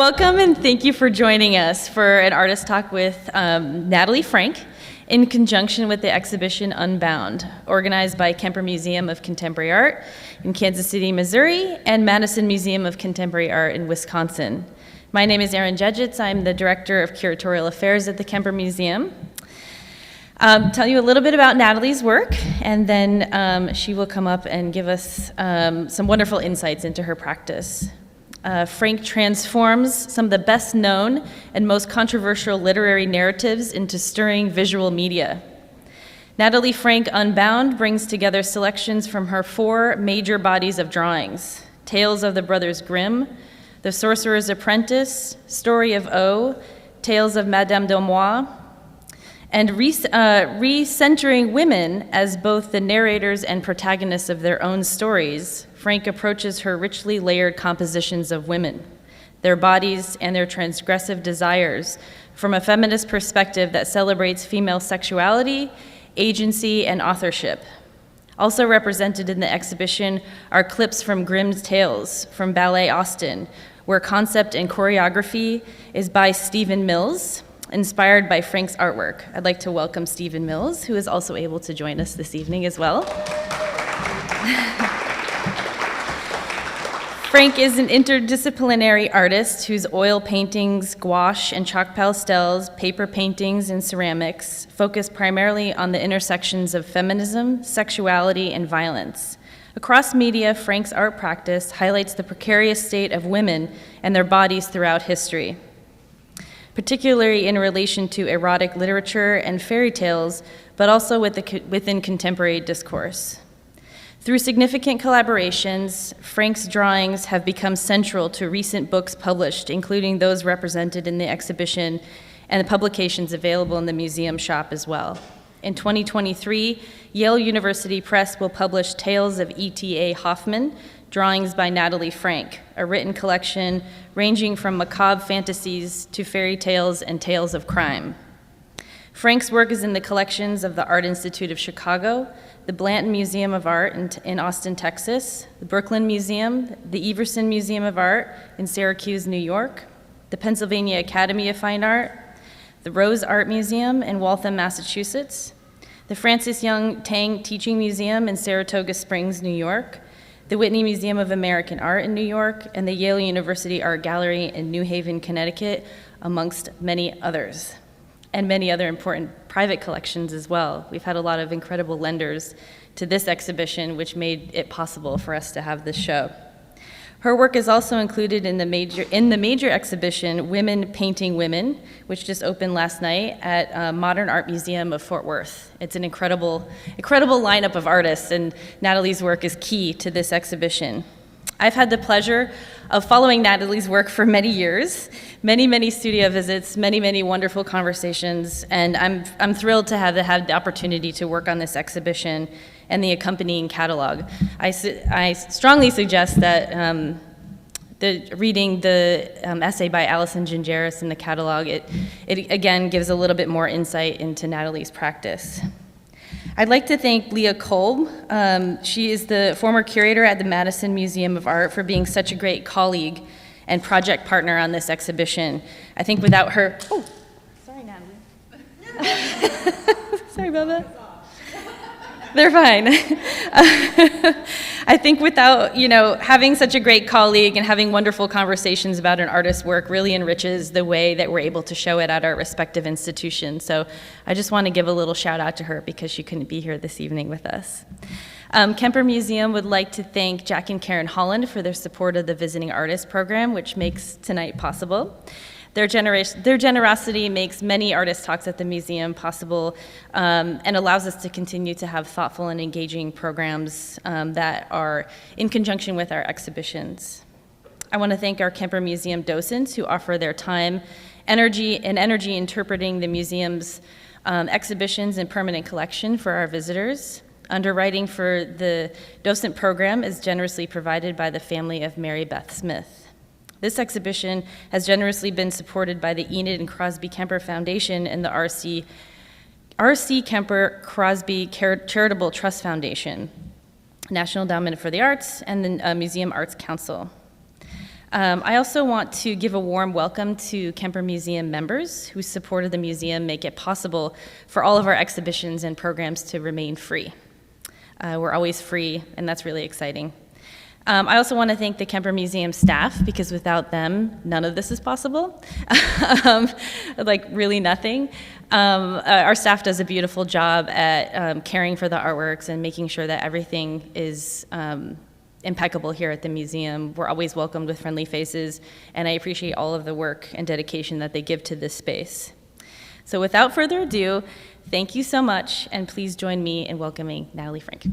Welcome and thank you for joining us for an artist talk with Natalie Frank in conjunction with the exhibition Unbound, organized by Kemper Museum of Contemporary Art in Kansas City, Missouri, and Madison Museum of Contemporary Art in Wisconsin. My name is Erin Dziedzic. I'm the Director of Curatorial Affairs at the Kemper Museum. Tell you a little bit about Natalie's work, and then she will come up and give us some wonderful insights into her practice. Frank transforms some of the best known and most controversial literary narratives into stirring visual media. Natalie Frank Unbound brings together selections from her 4 major bodies of drawings: Tales of the Brothers Grimm, The Sorcerer's Apprentice, Story of O, Tales of Madame Domois, and recentering women as both the narrators and protagonists of their own stories. Frank approaches her richly layered compositions of women, their bodies, and their transgressive desires from a feminist perspective that celebrates female sexuality, agency, and authorship. Also represented in the exhibition are clips from Grimm's Tales from Ballet Austin, where concept and choreography is by Stephen Mills, inspired by Frank's artwork. I'd like to welcome Stephen Mills, who is also able to join us this evening as well. Frank is an interdisciplinary artist whose oil paintings, gouache and chalk pastels, paper paintings, and ceramics focus primarily on the intersections of feminism, sexuality, and violence. Across media, Frank's art practice highlights the precarious state of women and their bodies throughout history, particularly in relation to erotic literature and fairy tales, but also within contemporary discourse. Through significant collaborations, Frank's drawings have become central to recent books published, including those represented in the exhibition and the publications available in the museum shop as well. In 2023, Yale University Press will publish Tales of E.T.A. Hoffman, Drawings by Natalie Frank, a written collection ranging from macabre fantasies to fairy tales and tales of crime. Frank's work is in the collections of the Art Institute of Chicago, the Blanton Museum of Art in Austin, Texas, the Brooklyn Museum, the Everson Museum of Art in Syracuse, New York, the Pennsylvania Academy of Fine Art, the Rose Art Museum in Waltham, Massachusetts, the Francis Young Tang Teaching Museum in Saratoga Springs, New York, the Whitney Museum of American Art in New York, and the Yale University Art Gallery in New Haven, Connecticut, amongst many others, and many other important private collections as well. We've had a lot of incredible lenders to this exhibition, which made it possible for us to have this show. Her work is also included in the major exhibition, Women Painting Women, which just opened last night at Modern Art Museum of Fort Worth. It's an incredible lineup of artists, and Natalie's work is key to this exhibition. I've had the pleasure of following Natalie's work for many years, many studio visits, many wonderful conversations, and I'm thrilled to have the opportunity to work on this exhibition and the accompanying catalog. I strongly suggest that reading the essay by Alison Gingeris in the catalog, it again gives a little bit more insight into Natalie's practice. I'd like to thank Leah Kolb. She is the former curator at the Madison Museum of Art, for being such a great colleague and project partner on this exhibition. I think without her, oh, sorry, Natalie. Sorry about that. They're fine. I think without, having such a great colleague and having wonderful conversations about an artist's work really enriches the way that we're able to show it at our respective institutions. So I just want to give a little shout out to her because she couldn't be here this evening with us. Kemper Museum would like to thank Jack and Karen Holland for their support of the Visiting Artist Program, which makes tonight possible. Their generosity makes many artist talks at the museum possible, and allows us to continue to have thoughtful and engaging programs that are in conjunction with our exhibitions. I want to thank our Kemper Museum docents who offer their time, energy interpreting the museum's exhibitions and permanent collection for our visitors. Underwriting for the docent program is generously provided by the family of Mary Beth Smith. This exhibition has generously been supported by the Enid and Crosby Kemper Foundation and the R.C. Kemper Crosby Charitable Trust Foundation, National Endowment for the Arts, and the Museum Arts Council. I also want to give a warm welcome to Kemper Museum members whose support of the museum make it possible for all of our exhibitions and programs to remain free. We're always free, and that's really exciting. I also want to thank the Kemper Museum staff, because without them, none of this is possible. Like, really nothing. Our staff does a beautiful job at caring for the artworks and making sure that everything is impeccable here at the museum. We're always welcomed with friendly faces, and I appreciate all of the work and dedication that they give to this space. So without further ado, thank you so much, and please join me in welcoming Natalie Frank.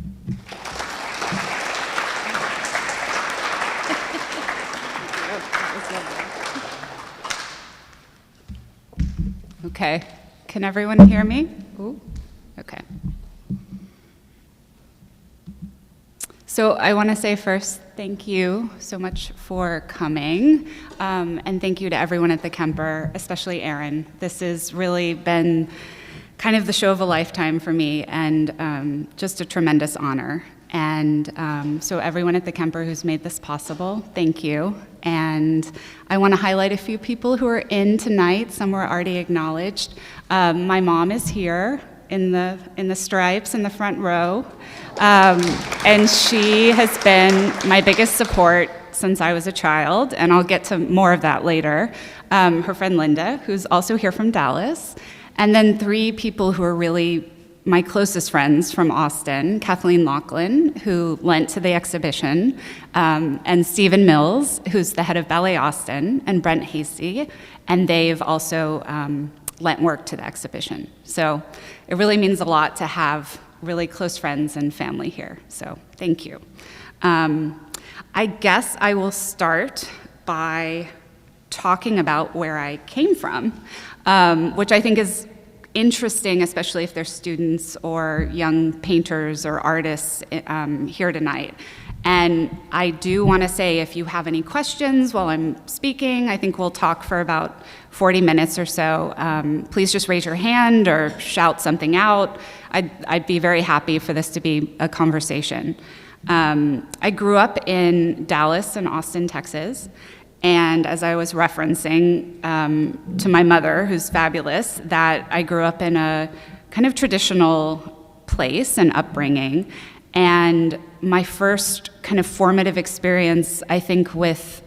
Okay, can everyone hear me? Ooh. Okay. So I want to say first, thank you so much for coming, and thank you to everyone at the Kemper, especially Erin. This has really been kind of the show of a lifetime for me, and just a tremendous honor. And so everyone at the Kemper who's made this possible, thank you. And I want to highlight a few people who are in tonight. Some were already acknowledged. My mom is here in the stripes in the front row, and she has been my biggest support since I was a child, and I'll get to more of that later. Her friend Linda, who's also here from Dallas, and then three people who are really my closest friends from Austin: Kathleen Laughlin, who lent to the exhibition, and Stephen Mills, who's the head of Ballet Austin, and Brent Hasty, and they've also lent work to the exhibition. So it really means a lot to have really close friends and family here, so thank you. I guess I will start by talking about where I came from, which I think is interesting, especially if there's students or young painters or artists here tonight. And I do want to say, if you have any questions while I'm speaking, I think we'll talk for about 40 minutes or so. Please just raise your hand or shout something out. I'd be very happy for this to be a conversation. I grew up in Dallas and Austin, Texas. And as I was referencing to my mother, who's fabulous, that I grew up in a kind of traditional place and upbringing. And my first kind of formative experience, I think, with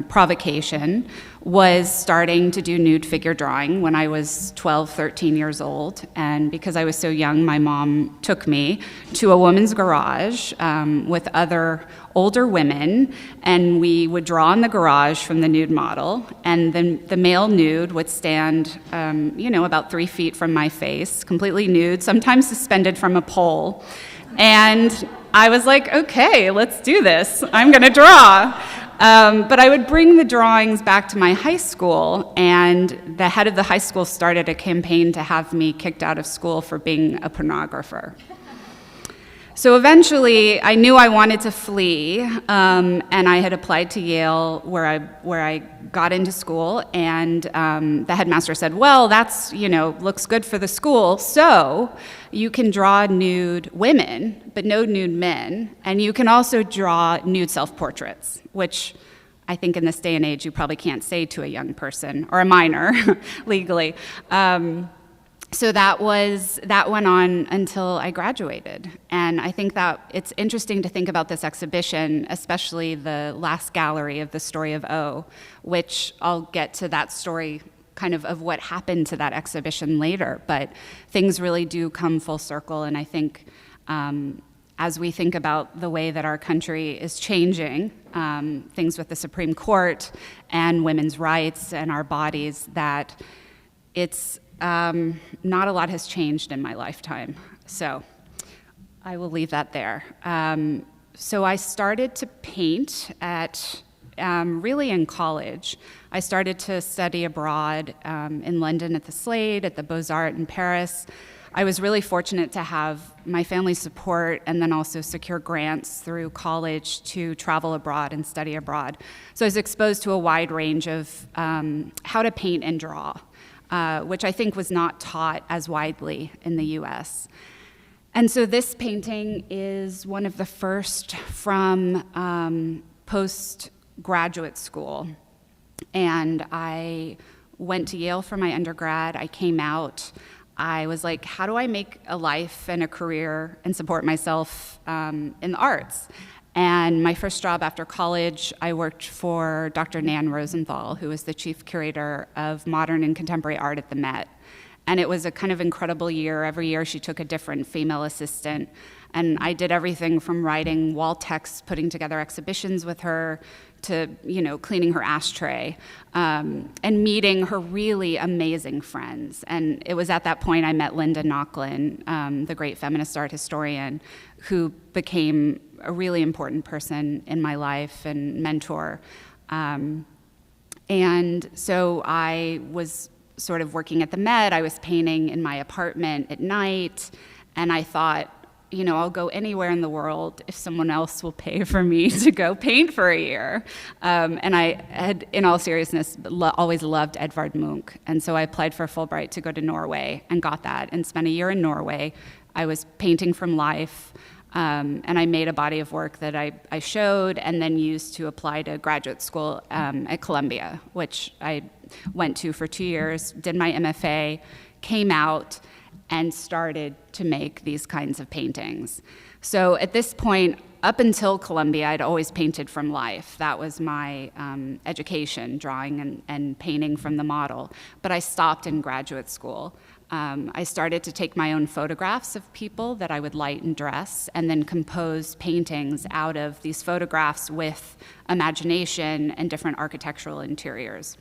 provocation was starting to do nude figure drawing when I was 12, 13 years old. And because I was so young, my mom took me to a woman's garage with other older women, and we would draw in the garage from the nude model, and then the male nude would stand, about 3 feet from my face, completely nude, sometimes suspended from a pole. And I was like, okay, let's do this. I'm gonna draw. But I would bring the drawings back to my high school, and the head of the high school started a campaign to have me kicked out of school for being a pornographer. So eventually, I knew I wanted to flee, and I had applied to Yale, where I got into school, and the headmaster said, well, that's, looks good for the school, so you can draw nude women, but no nude men, and you can also draw nude self-portraits, which I think in this day and age you probably can't say to a young person, or a minor, legally. So that went on until I graduated. And I think that it's interesting to think about this exhibition, especially the last gallery of the story of O, which I'll get to that story kind of what happened to that exhibition later. But things really do come full circle, and I think as we think about the way that our country is changing, things with the Supreme Court and women's rights and our bodies, that it's not a lot has changed in my lifetime, so I will leave that there. So I started to paint at really in college. I started to study abroad in London at the Slade, at the Beaux-Arts in Paris. I was really fortunate to have my family's support and then also secure grants through college to travel abroad and study abroad. So I was exposed to a wide range of how to paint and draw, which I think was not taught as widely in the US. And so this painting is one of the first from graduate school. And I went to Yale for my undergrad. I came out. I was like, how do I make a life and a career and support myself in the arts? And my first job after college, I worked for Dr. Nan Rosenthal, who was the chief curator of modern and contemporary art at the Met. And it was a kind of incredible year. Every year she took a different female assistant. And I did everything from writing wall texts, putting together exhibitions with her, to cleaning her ashtray, and meeting her really amazing friends. And it was at that point I met Linda Nochlin, the great feminist art historian, who became a really important person in my life and mentor. And so I was sort of working at the Met. I was painting in my apartment at night, and I thought, I'll go anywhere in the world if someone else will pay for me to go paint for a year. And I had, in all seriousness, always loved Edvard Munch. And so I applied for Fulbright to go to Norway and got that and spent a year in Norway. I was painting from life, and I made a body of work that I showed and then used to apply to graduate school at Columbia, which I went to for 2 years, did my MFA, came out, and started to make these kinds of paintings. So at this point, up until Columbia, I'd always painted from life. That was my education, drawing and painting from the model. But I stopped in graduate school. I started to take my own photographs of people that I would light and dress, and then compose paintings out of these photographs with imagination and different architectural interiors.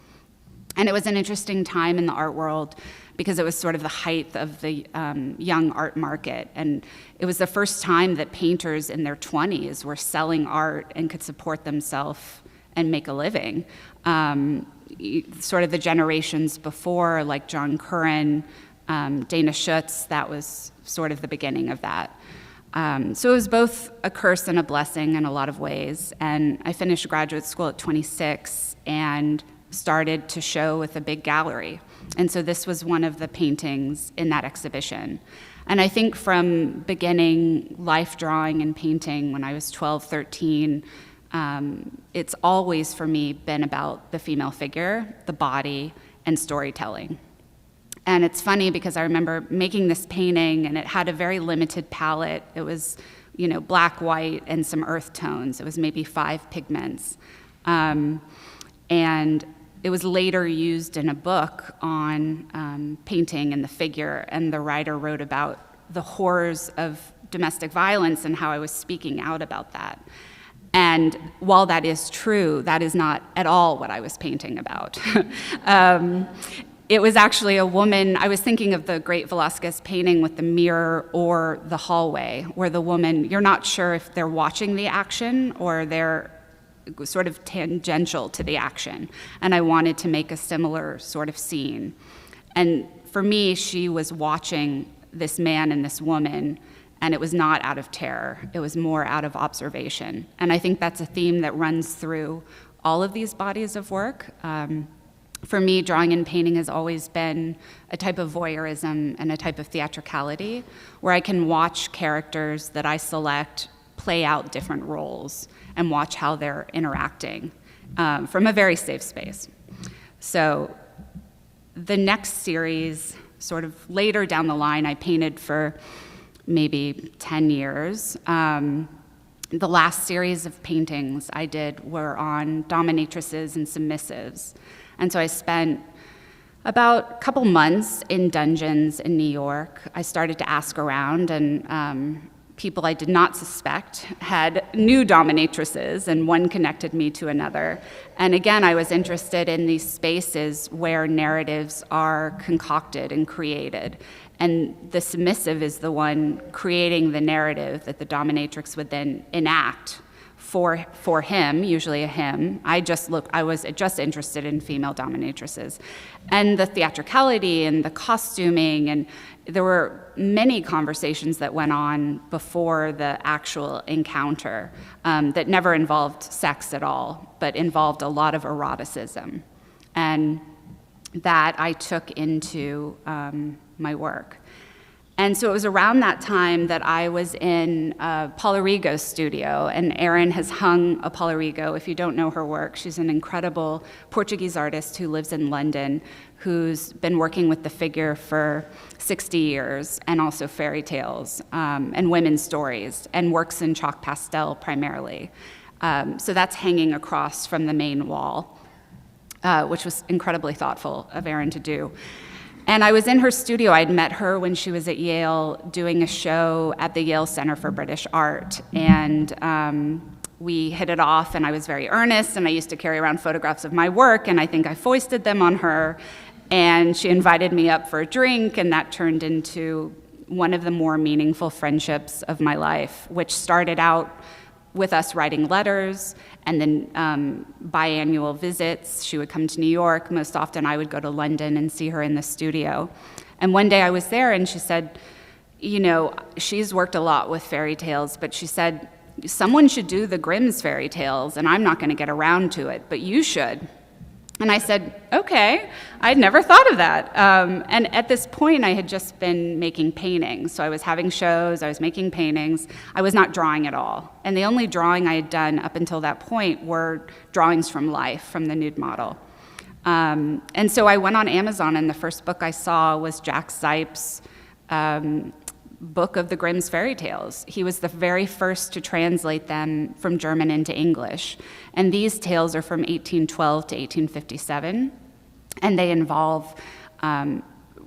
And it was an interesting time in the art world because it was sort of the height of the young art market. And it was the first time that painters in their 20s were selling art and could support themselves and make a living. Sort of the generations before, like John Curran, Dana Schutz, that was sort of the beginning of that. So it was both a curse and a blessing in a lot of ways. And I finished graduate school at 26 and started to show with a big gallery. And so this was one of the paintings in that exhibition. And I think from beginning life drawing and painting when I was 12, 13, it's always for me been about the female figure, the body, and storytelling. And it's funny because I remember making this painting and it had a very limited palette. It was, black, white, and some earth tones. It was maybe 5 pigments. And it was later used in a book on painting and the figure, and the writer wrote about the horrors of domestic violence and how I was speaking out about that. And while that is true, that is not at all what I was painting about. It was actually a woman. I was thinking of the great Velázquez painting with the mirror or the hallway, where the woman, you're not sure if they're watching the action or they're sort of tangential to the action. And I wanted to make a similar sort of scene. And for me, she was watching this man and this woman, and it was not out of terror. It was more out of observation. And I think that's a theme that runs through all of these bodies of work. For me, drawing and painting has always been a type of voyeurism and a type of theatricality, where I can watch characters that I select play out different roles and watch how they're interacting from a very safe space. So the next series, sort of later down the line, I painted for maybe 10 years. The last series of paintings I did were on dominatrices and submissives. And so I spent about a couple months in dungeons in New York. I started to ask around, and people I did not suspect had new dominatrices, and one connected me to another. And again, I was interested in these spaces where narratives are concocted and created. And the submissive is the one creating the narrative that the dominatrix would then enact for him, usually a him. I was just interested in female dominatrices. And the theatricality and the costuming, and there were many conversations that went on before the actual encounter that never involved sex at all, but involved a lot of eroticism. And that I took into my work. And so it was around that time that I was in Paula Rigo's studio, and Erin has hung a Paula Rigo. If you don't know her work, she's an incredible Portuguese artist who lives in London, who's been working with the figure for 60 years, and also fairy tales and women's stories, and works in chalk pastel primarily. So that's hanging across from the main wall, which was incredibly thoughtful of Erin to do. And I was in her studio. I'd met her when she was at Yale doing a show at the Yale Center for British Art. And we hit it off, and I was very earnest, and I used to carry around photographs of my work, and I think I foisted them on her. And she invited me up for a drink, and that turned into one of the more meaningful friendships of my life, which started out with us writing letters, and then biannual visits. She would come to New York. Most often I would go to London and see her in the studio. And one day I was there, and she said, you know, she's worked a lot with fairy tales, but she said, someone should do the Grimm's fairy tales, and I'm not going to get around to it, but you should. And I said, okay, I'd never thought of that. And at this point, I had just been making paintings. So I was having shows, I was making paintings. I was not drawing at all. And the only drawing I had done up until that point were drawings from life, from the nude model. And so I went on Amazon, and the first book I saw was Jack Zipes' book of the Grimm's fairy tales. He was the very first to translate them from German into English. And these tales are from 1812 to 1857, and they involve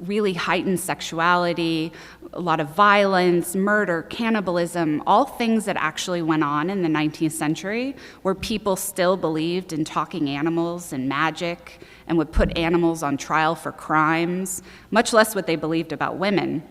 really heightened sexuality, a lot of violence, murder, cannibalism, all things that actually went on in the 19th century, where people still believed in talking animals and magic and would put animals on trial for crimes, much less what they believed about women.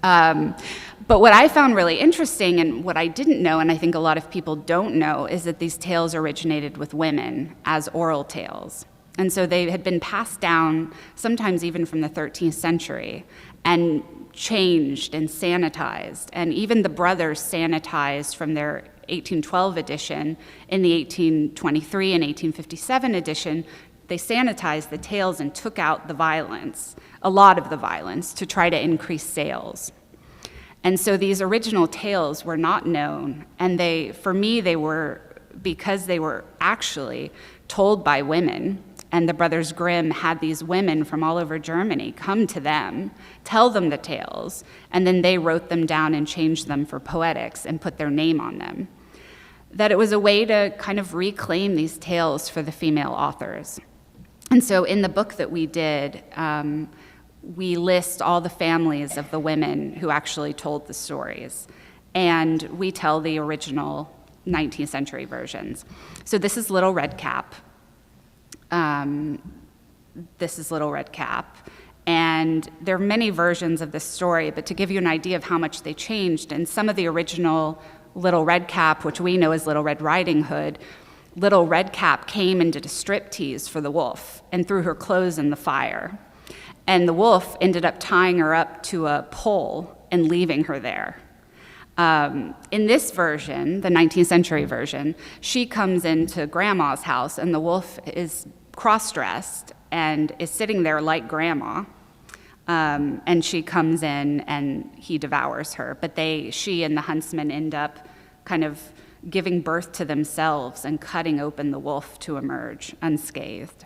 But what I found really interesting, and what I didn't know, and I think a lot of people don't know, is that these tales originated with women as oral tales. And so they had been passed down, sometimes even from the 13th century, and changed and sanitized. And even the brothers sanitized from their 1812 edition. In the 1823 and 1857 edition, they sanitized the tales and took out the violence, a lot of the violence, to try to increase sales. And so these original tales were not known, and for me, they were, because they were actually told by women, and the brothers Grimm had these women from all over Germany come to them, tell them the tales, and then they wrote them down and changed them for poetics and put their name on them. That it was a way to kind of reclaim these tales for the female authors. And so in the book that we did, we list all the families of the women who actually told the stories, and we tell the original 19th century versions. So this is Little Red Cap. This is Little Red Cap. And there are many versions of this story, but to give you an idea of how much they changed, and some of the original Little Red Cap, which we know as Little Red Riding Hood, Little Red Cap came and did a striptease for the wolf and threw her clothes in the fire. And the wolf ended up tying her up to a pole and leaving her there. In this version, the 19th century version, she comes into Grandma's house, and the wolf is cross-dressed and is sitting there like Grandma. And she comes in and he devours her. But she and the huntsman end up kind of giving birth to themselves and cutting open the wolf to emerge unscathed.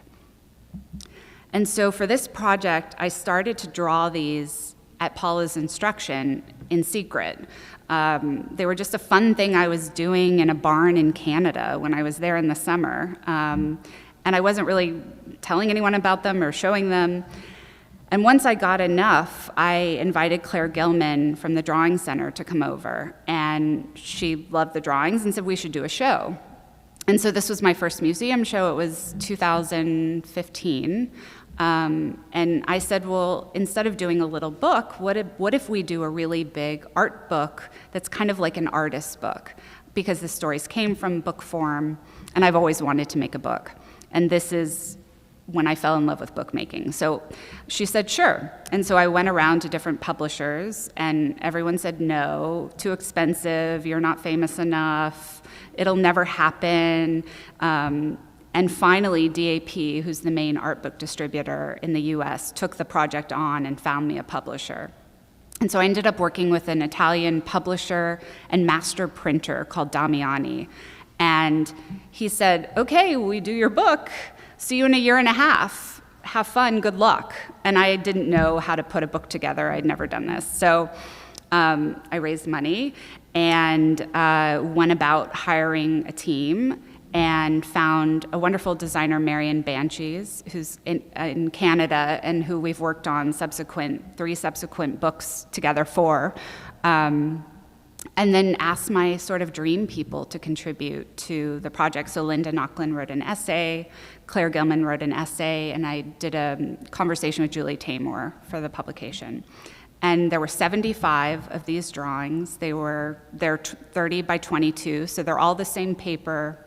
And so for this project, I started to draw these at Paula's instruction in secret. They were just a fun thing I was doing in a barn in Canada when I was there in the summer. And I wasn't really telling anyone about them or showing them. And once I got enough, I invited Claire Gilman from the Drawing Center to come over. And she loved the drawings and said we should do a show. And so this was my first museum show. It was 2015. And I said, well, instead of doing a little book, what if we do a really big art book that's kind of like an artist's book? Because the stories came from book form, and I've always wanted to make a book. And this is when I fell in love with bookmaking. So she said, sure. And so I went around to different publishers, and everyone said, no, too expensive, you're not famous enough, it'll never happen. And finally, DAP, who's the main art book distributor in the US, took the project on and found me a publisher. And so I ended up working with an Italian publisher and master printer called Damiani. And he said, okay, we do your book. See you in a year and a half. Have fun, good luck. And I didn't know how to put a book together. I'd never done this. So I raised money and went about hiring a team and found a wonderful designer, Marion Banshees, who's in Canada and who we've worked on three subsequent books together for. And then asked my sort of dream people to contribute to the project. So Linda Nochlin wrote an essay, Claire Gilman wrote an essay, and I did a conversation with Julie Taymor for the publication. And there were 75 of these drawings. They're 30 by 22, so they're all the same paper.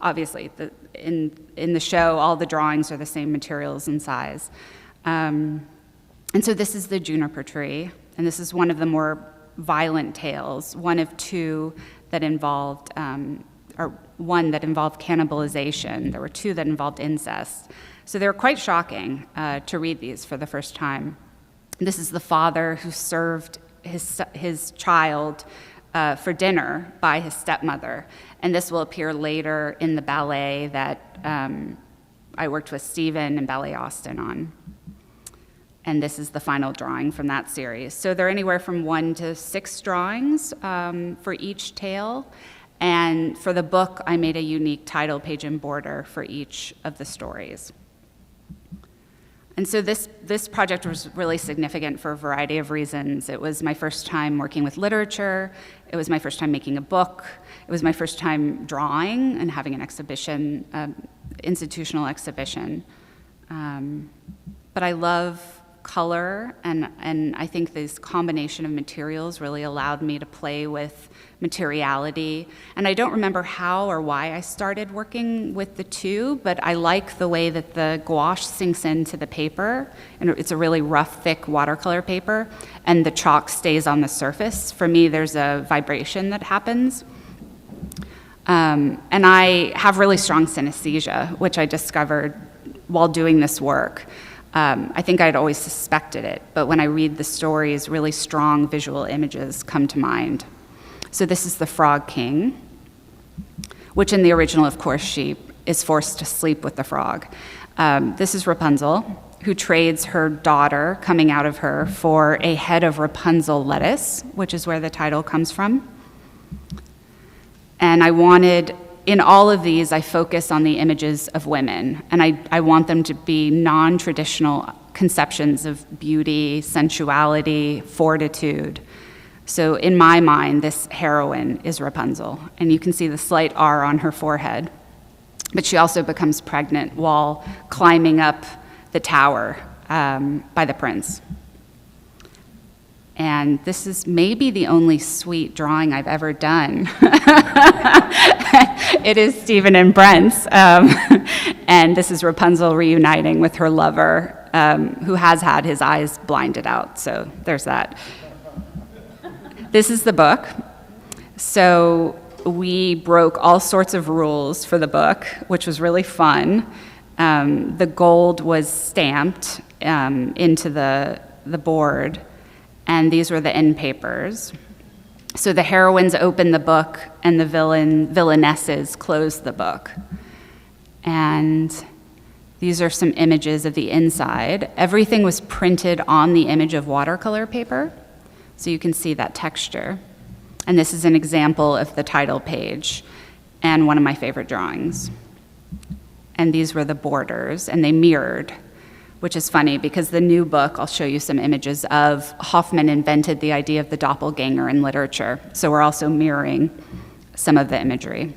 Obviously, in the show, all the drawings are the same materials and size. And so this is the juniper tree, and this is one of the more violent tales, one of two that involved, or one that involved cannibalization. There were two that involved incest. So they were quite shocking to read these for the first time. This is the father who served his child for dinner by his stepmother. And this will appear later in the ballet that I worked with Stephen and Ballet Austin on. And this is the final drawing from that series. So they're anywhere from 1 to 6 drawings for each tale. And for the book, I made a unique title page and border for each of the stories. And so this project was really significant for a variety of reasons. It was my first time working with literature. It was my first time making a book. It was my first time drawing and having an exhibition, institutional exhibition. But I love color, and I think this combination of materials really allowed me to play with materiality. And I don't remember how or why I started working with the two, but I like the way that the gouache sinks into the paper, and it's a really rough, thick watercolor paper, and the chalk stays on the surface. For me, there's a vibration that happens. And I have really strong synesthesia, which I discovered while doing this work. I think I'd always suspected it, but when I read the stories, really strong visual images come to mind. So this is the Frog King, which in the original, of course, she is forced to sleep with the frog. This is Rapunzel, who trades her daughter coming out of her for a head of Rapunzel lettuce, which is where the title comes from. And in all of these, I focus on the images of women, and I want them to be non-traditional conceptions of beauty, sensuality, fortitude. So in my mind, this heroine is Rapunzel, and you can see the slight R on her forehead. But she also becomes pregnant while climbing up the tower by the prince. And this is maybe the only sweet drawing I've ever done. It is Stephen and Brent's, and this is Rapunzel reuniting with her lover, who has had his eyes blinded out, so there's that. This is the book. So we broke all sorts of rules for the book, which was really fun. The gold was stamped into the board, and these were the end papers. So the heroines open the book, and the villainesses close the book. And these are some images of the inside. Everything was printed on the image of watercolor paper, so you can see that texture. And this is an example of the title page and one of my favorite drawings. And these were the borders, and they mirrored, which is funny because the new book, I'll show you some images of, Hoffman invented the idea of the doppelganger in literature. So we're also mirroring some of the imagery.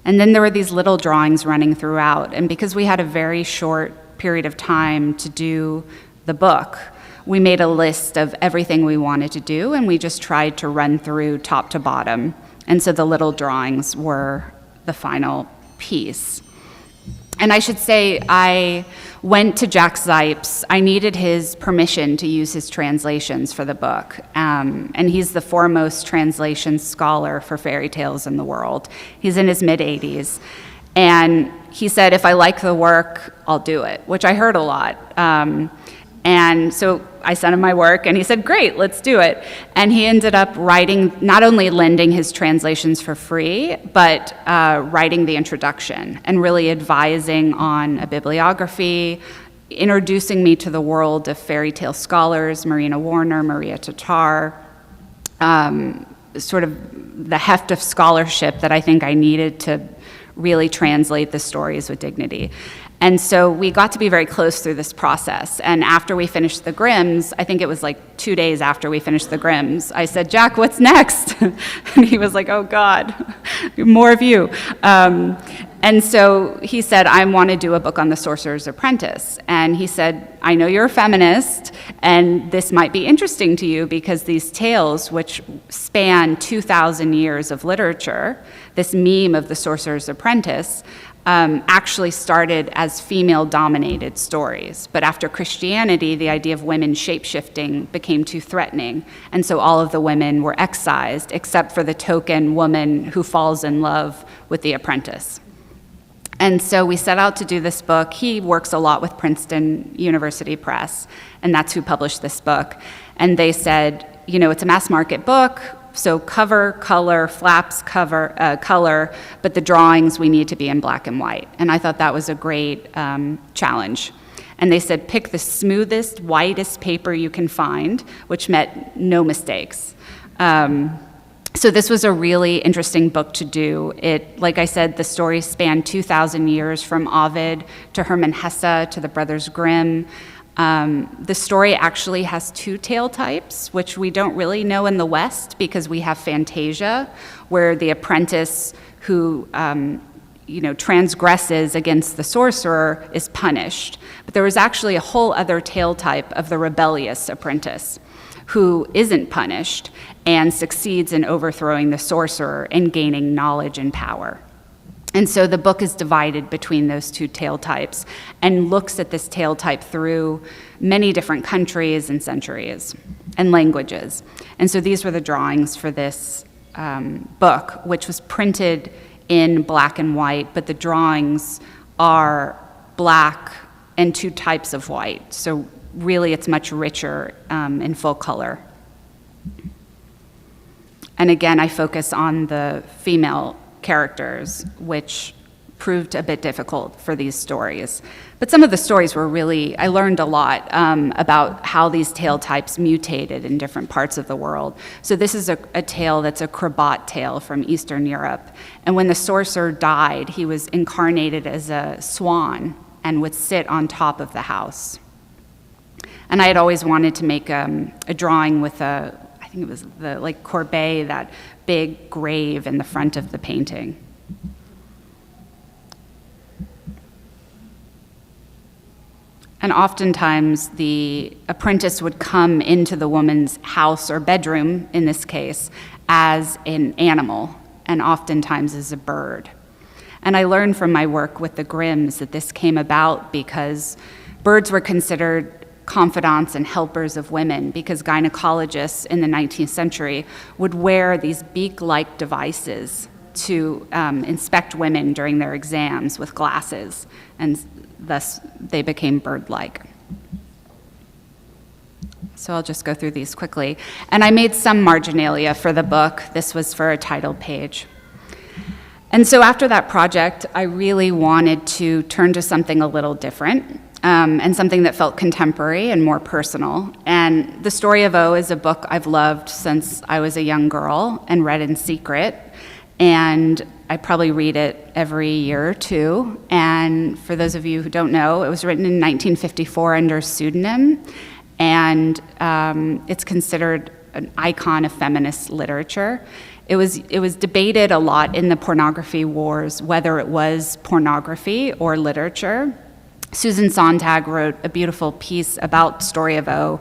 And then there were these little drawings running throughout. And because we had a very short period of time to do the book, we made a list of everything we wanted to do, and we just tried to run through top to bottom. And so the little drawings were the final piece. And I should say, I went to Jack Zipes. I needed his permission to use his translations for the book. And he's the foremost translation scholar for fairy tales in the world. He's in his mid-80s. And he said, if I like the work, I'll do it, which I heard a lot. And so I sent him my work, and he said, great, let's do it. And he ended up writing, not only lending his translations for free, but writing the introduction and really advising on a bibliography, introducing me to the world of fairy tale scholars, Marina Warner, Maria Tatar, sort of the heft of scholarship that I think I needed to really translate the stories with dignity. And so we got to be very close through this process. And after we finished the Grimms, I think it was like 2 days after we finished the Grimms, I said, Jack, what's next? And he was like, oh God, more of you. And so he said, I want to do a book on the Sorcerer's Apprentice. And he said, I know you're a feminist, and this might be interesting to you because these tales, which span 2,000 years of literature, this meme of the Sorcerer's Apprentice, actually started as female-dominated stories. But after Christianity, the idea of women shape-shifting became too threatening, and so all of the women were excised, except for the token woman who falls in love with the apprentice. And so we set out to do this book. He works a lot with Princeton University Press, and that's who published this book. And they said, you know, it's a mass-market book, so cover, color, flaps, color, but the drawings we need to be in black and white. And I thought that was a great challenge. And they said, pick the smoothest, whitest paper you can find, which meant no mistakes. So this was a really interesting book to do. It, like I said, the stories span 2,000 years from Ovid to Hermann Hesse to the Brothers Grimm. The story actually has 2 tale types, which we don't really know in the West because we have Fantasia, where the apprentice who transgresses against the sorcerer is punished. But there was actually a whole other tale type of the rebellious apprentice who isn't punished and succeeds in overthrowing the sorcerer and gaining knowledge and power. And so the book is divided between those 2 tale types and looks at this tale type through many different countries and centuries and languages. And so these were the drawings for this book, which was printed in black and white, but the drawings are black and 2 types of white. So really it's much richer in full color. And again, I focus on the female characters, which proved a bit difficult for these stories. But some of the stories were really, I learned a lot about how these tale types mutated in different parts of the world. So this is a tale that's a crabat tale from Eastern Europe. And when the sorcerer died, he was incarnated as a swan and would sit on top of the house. And I had always wanted to make a drawing with I think it was the Courbet, that big grave in the front of the painting. And oftentimes the apprentice would come into the woman's house or bedroom, in this case, as an animal, and oftentimes as a bird. And I learned from my work with the Grimms that this came about because birds were considered confidants and helpers of women, because gynecologists in the 19th century would wear these beak-like devices to inspect women during their exams with glasses, and thus they became bird-like. So I'll just go through these quickly. And I made some marginalia for the book. This was for a title page. And so after that project, I really wanted to turn to something a little different. And something that felt contemporary and more personal. And The Story of O is a book I've loved since I was a young girl and read in secret. And I probably read it every year or 2. And for those of you who don't know, it was written in 1954 under a pseudonym. And it's considered an icon of feminist literature. It was debated a lot in the pornography wars, whether it was pornography or literature. Susan Sontag wrote a beautiful piece about Story of O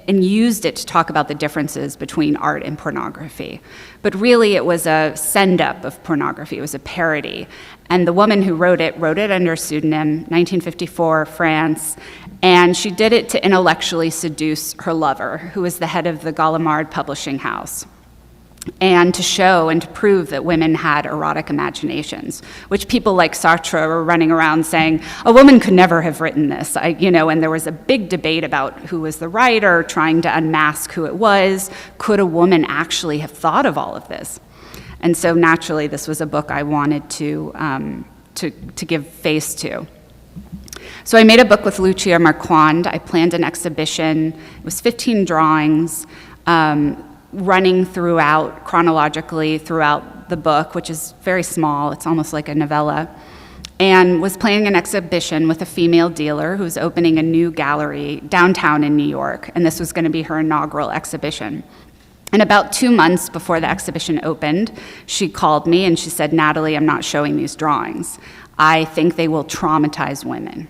and used it to talk about the differences between art and pornography. But really it was a send-up of pornography. It was a parody. And the woman who wrote it under a pseudonym, 1954, France, and she did it to intellectually seduce her lover, who was the head of the Gallimard publishing house. and to show and to prove that women had erotic imaginations, which people like Sorcerer were running around saying, a woman could never have written this, and there was a big debate about who was the writer, trying to unmask who it was. Could a woman actually have thought of all of this? And so naturally, this was a book I wanted to give face to. So I made a book with Lucia Marquand. I planned an exhibition. It was 15 drawings, running chronologically throughout the book, which is very small. It's almost like a novella, and was planning an exhibition with a female dealer who's opening a new gallery downtown in New York, and this was going to be her inaugural exhibition. And about 2 months before the exhibition opened, she called me and she said, Natalie, I'm not showing these drawings. I think they will traumatize women.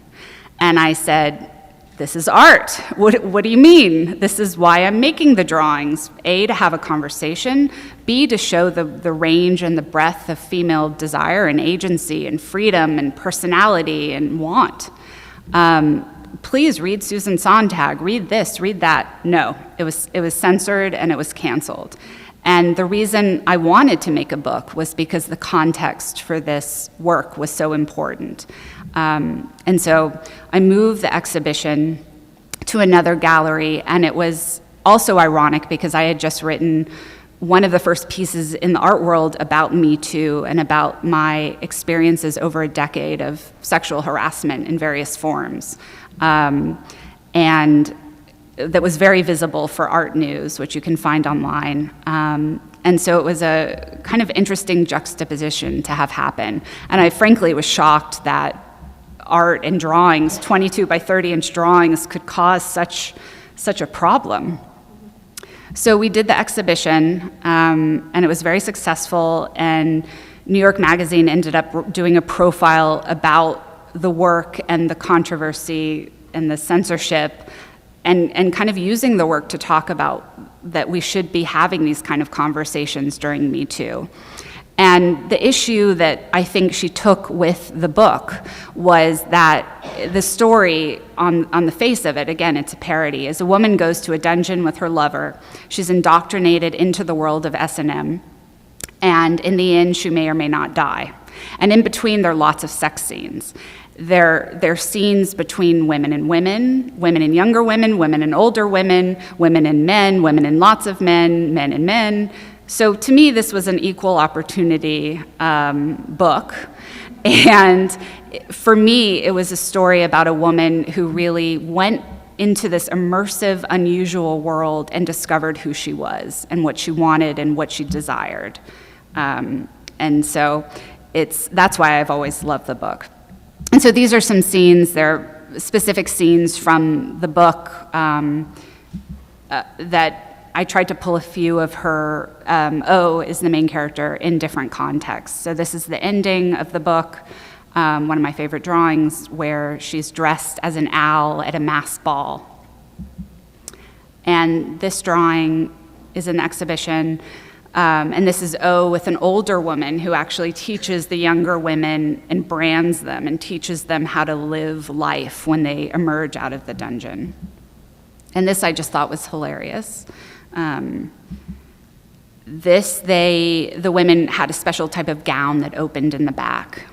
And I said, this is art. What do you mean? This is why I'm making the drawings. A, to have a conversation. B, to show the range and the breadth of female desire and agency and freedom and personality and want. Please read Susan Sontag, read this, read that. No, it was censored and it was canceled. And the reason I wanted to make a book was because the context for this work was so important. And so I moved the exhibition to another gallery, and it was also ironic because I had just written one of the first pieces in the art world about Me Too and about my experiences over a decade of sexual harassment in various forms. And that was very visible for Art News, which you can find online. And so it was a kind of interesting juxtaposition to have happen. And I frankly was shocked that art and drawings, 22 by 30 inch drawings, could cause such a problem. So we did the exhibition, and it was very successful, and New York Magazine ended up doing a profile about the work and the controversy and the censorship, and kind of using the work to talk about that we should be having these kind of conversations during Me Too. And the issue that I think she took with the book was that the story, on the face of it, again, it's a parody, is a woman goes to a dungeon with her lover. She's indoctrinated into the world of S&M, and in the end, she may or may not die. And in between, there are lots of sex scenes. There are scenes between women and women, women and younger women, women and older women, women and men, women and lots of men, men and men. So to me, this was an equal opportunity book. And for me, it was a story about a woman who really went into this immersive, unusual world and discovered who she was and what she wanted and what she desired. And so that's why I've always loved the book. And so these are some scenes. They're specific scenes from the book that I tried to pull a few of her, O is the main character, in different contexts. So this is the ending of the book, one of my favorite drawings, where she's dressed as an owl at a mass ball. And this drawing is in the exhibition, and this is O with an older woman who actually teaches the younger women and brands them and teaches them how to live life when they emerge out of the dungeon. And this I just thought was hilarious. The women had a special type of gown that opened in the back.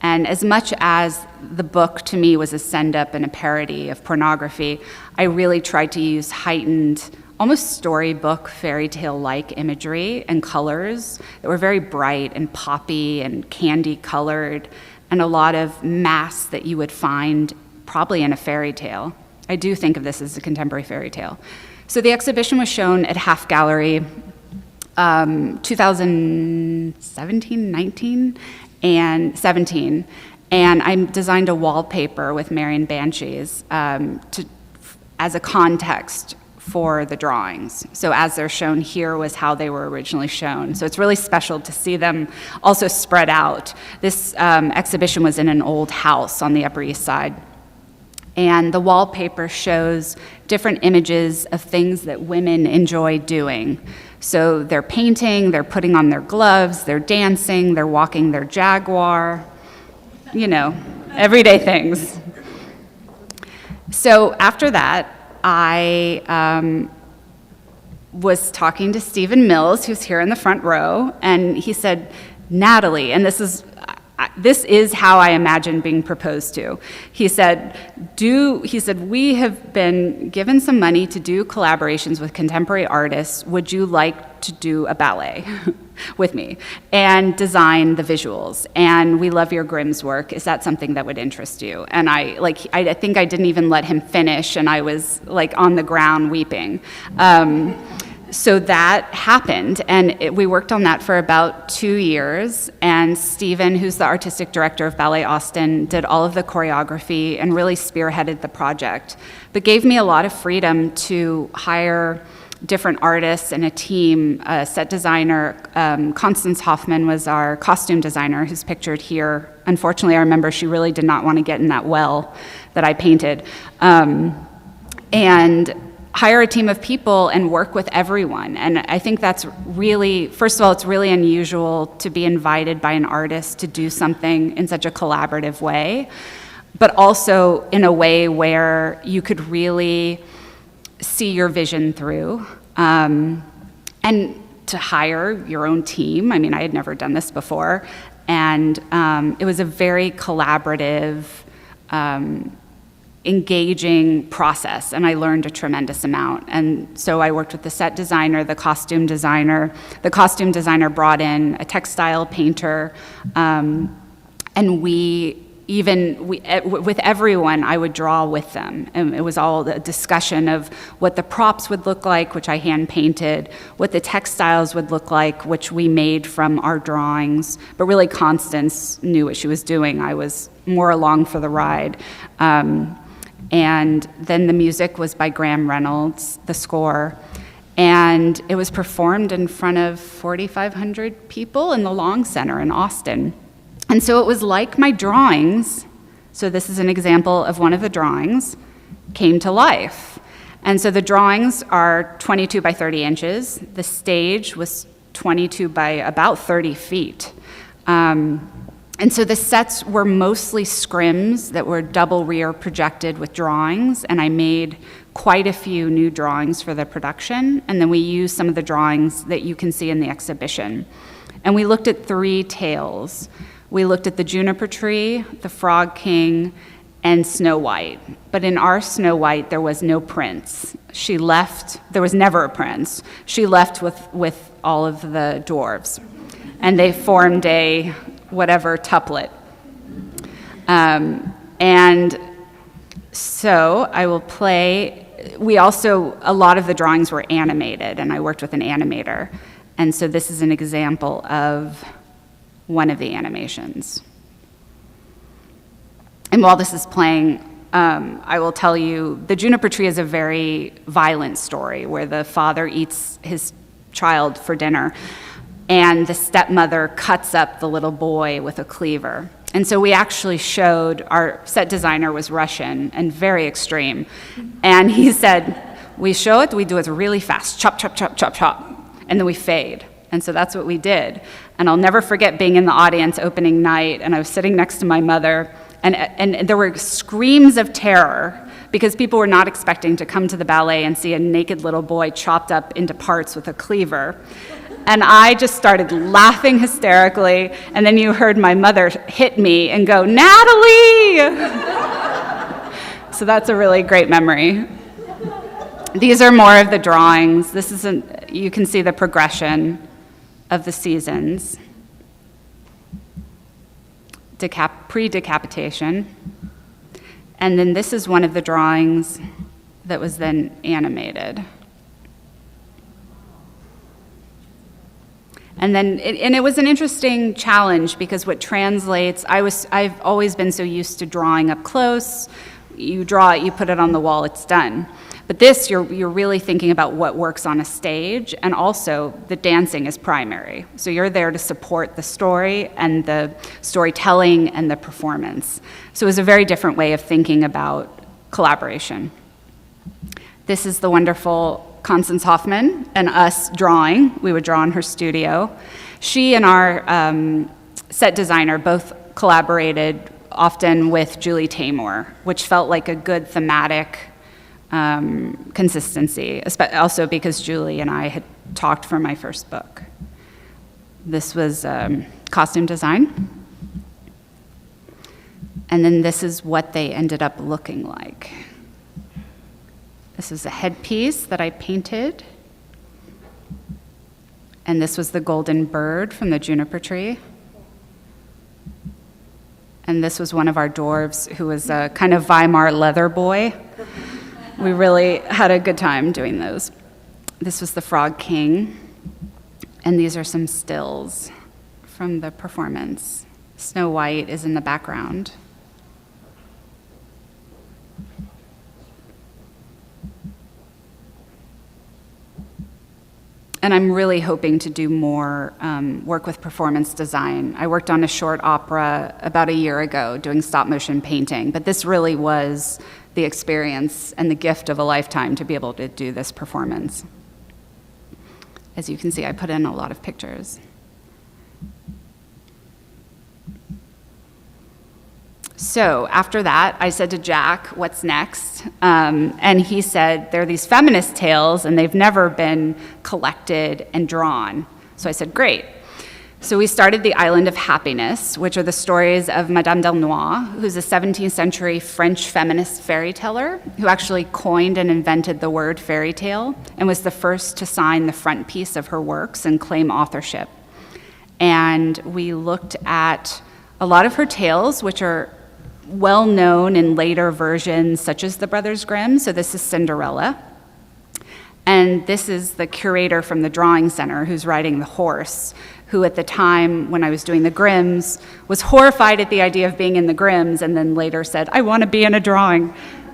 And as much as the book to me was a send-up and a parody of pornography, I really tried to use heightened, almost storybook, fairy tale-like imagery and colors that were very bright and poppy and candy-colored, and a lot of masks that you would find probably in a fairy tale. I do think of this as a contemporary fairy tale. So the exhibition was shown at Half Gallery 2017, 19, and 17, and I designed a wallpaper with Marion Banshees as a context for the drawings. So as they're shown here was how they were originally shown. So it's really special to see them also spread out. This exhibition was in an old house on the Upper East Side. And the wallpaper shows different images of things that women enjoy doing. So they're painting, they're putting on their gloves, they're dancing, they're walking their Jaguar, everyday things. So after that, I was talking to Stephen Mills, who's here in the front row, and he said, Natalie, and this is how I imagine being proposed to. He said, we have been given some money to do collaborations with contemporary artists. Would you like to do a ballet with me and design the visuals? And we love your Grimm's work. Is that something that would interest you? And I think I didn't even let him finish, and I was like on the ground weeping. So that happened, and we worked on that for about 2 years, and Stephen, who's the artistic director of Ballet Austin, did all of the choreography and really spearheaded the project, but gave me a lot of freedom to hire different artists and a team. A set designer, Constance Hoffman was our costume designer, who's pictured here. Unfortunately, I remember she really did not want to get in that well that I painted. And hire a team of people and work with everyone. And I think that's really, first of all, it's really unusual to be invited by an artist to do something in such a collaborative way, but also in a way where you could really see your vision through. And to hire your own team, I mean, I had never done this before, and it was a very collaborative, engaging process, and I learned a tremendous amount. And so I worked with the set designer, the costume designer. The costume designer brought in a textile painter, and with everyone, I would draw with them. And it was all the discussion of what the props would look like, which I hand painted, what the textiles would look like, which we made from our drawings. But really, Constance knew what she was doing. I was more along for the ride. And then the music was by Graham Reynolds, the score, and it was performed in front of 4,500 people in the Long Center in Austin. And so it was like my drawings, so this is an example of one of the drawings, came to life. And so the drawings are 22 by 30 inches. The stage was 22 by about 30 feet. And so the sets were mostly scrims that were double rear projected with drawings, and I made quite a few new drawings for the production, and then we used some of the drawings that you can see in the exhibition. And we looked at 3 tales. We looked at the juniper tree, the frog king, and Snow White. But in our Snow White, there was no prince. She left, there was never a prince. She left with all of the dwarves, and they formed a whatever tuplet. And so I will play, a lot of the drawings were animated, and I worked with an animator. And so this is an example of one of the animations. And while this is playing, I will tell you, the juniper tree is a very violent story where the father eats his child for dinner, and the stepmother cuts up the little boy with a cleaver. And so we actually showed, our set designer was Russian and very extreme, and he said, we show it, we do it really fast, chop, chop, chop, chop, chop, and then we fade. And so that's what we did. And I'll never forget being in the audience opening night, and I was sitting next to my mother, and there were screams of terror because people were not expecting to come to the ballet and see a naked little boy chopped up into parts with a cleaver. And I just started laughing hysterically, and then you heard my mother hit me and go, Natalie! So that's a really great memory. These are more of the drawings. You can see the progression of the seasons. Pre-decapitation. And then this is one of the drawings that was then animated. And then, it was an interesting challenge because what translates, I've always been so used to drawing up close. You draw it, you put it on the wall, it's done. But this, you're really thinking about what works on a stage, and also the dancing is primary. So you're there to support the story and the storytelling and the performance. So it was a very different way of thinking about collaboration. This is the wonderful Constance Hoffman and us drawing. We would draw in her studio. She and our set designer both collaborated often with Julie Taymor, which felt like a good thematic consistency, also because Julie and I had talked for my first book. This was costume design. And then this is what they ended up looking like. This is a headpiece that I painted. And this was the golden bird from the juniper tree. And this was one of our dwarves who was a kind of Weimar leather boy. We really had a good time doing those. This was the Frog King. And these are some stills from the performance. Snow White is in the background. And I'm really hoping to do more work with performance design. I worked on a short opera about a year ago doing stop motion painting, but this really was the experience and the gift of a lifetime to be able to do this performance. As you can see, I put in a lot of pictures. So after that, I said to Jack, what's next? And he said, there are these feminist tales, and they've never been collected and drawn. So I said, great. So we started The Island of Happiness, which are the stories of Madame Delnoy, who's a 17th century French feminist fairy teller who actually coined and invented the word fairy tale and was the first to sign the frontispiece of her works and claim authorship. And we looked at a lot of her tales, which are well known in later versions, such as the Brothers Grimm. So this is Cinderella. And this is the curator from the drawing center who's riding the horse, who at the time when I was doing the Grimms was horrified at the idea of being in the Grimms and then later said, I want to be in a drawing.